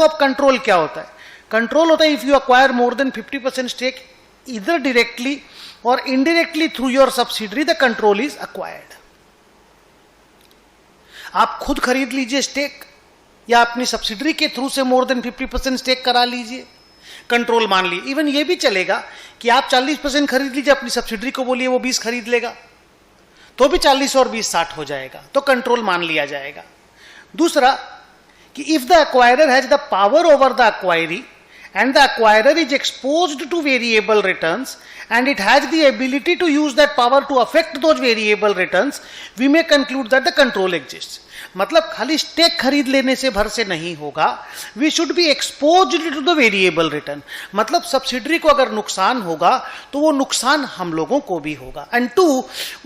तो अब कंट्रोल क्या होता है? कंट्रोल होता है if you acquire more then 50% stake इधर डायरेक्टली और indirectly through your subsidiary, the control is acquired. आप खुद खरीद लीजिए स्टेक या अपनी सब्सिडरी के थ्रू से मोर देन 50% स्टेक करा लीजिए, कंट्रोल मान लीजिए। इवन ये भी चलेगा कि आप 40% खरीद लीजिए, अपनी सब्सिडरी को बोलिए वो 20 खरीद लेगा, तो भी 40 और 20 60 हो जाएगा, तो कंट्रोल मान लिया जाएगा। दूसरा कि if the acquirer has the power over the acquiree and the acquirer is exposed to variable returns and it has the ability to use that power to affect those variable returns, we may conclude that the control exists. मतलब खाली stake खरीद लेने से भर से नहीं होगा, we should be exposed to the variable return. मतलब सब्सिडरी को अगर नुकसान होगा तो वो नुकसान हम लोगों को भी होगा। एंड टू,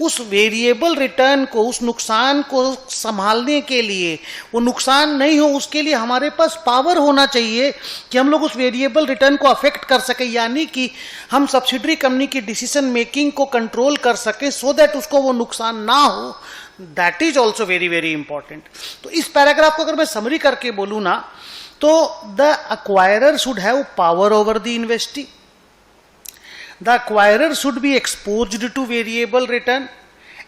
उस वेरिएबल रिटर्न को, उस नुकसान को संभालने के लिए, वो नुकसान नहीं हो उसके लिए हमारे पास पावर होना चाहिए कि हम लोग उस वेरिएबल रिटर्न को अफेक्ट कर सके, यानी कि हम सब्सिडरी कंपनी की डिसीजन मेकिंग को कंट्रोल कर सके सो दैट उसको वो नुकसान ना हो। That is also very very important. तो इस पैराग्राफ को अगर मैं समरी करके बोलूं ना, तो the acquirer should have power over the investee, the acquirer should be exposed to variable return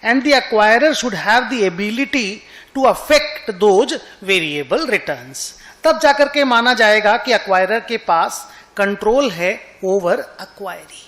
and the acquirer should have the ability to affect those variable returns. तब जाकर के माना जाएगा कि अक्वायरर के पास कंट्रोल है ओवर अक्वायरी।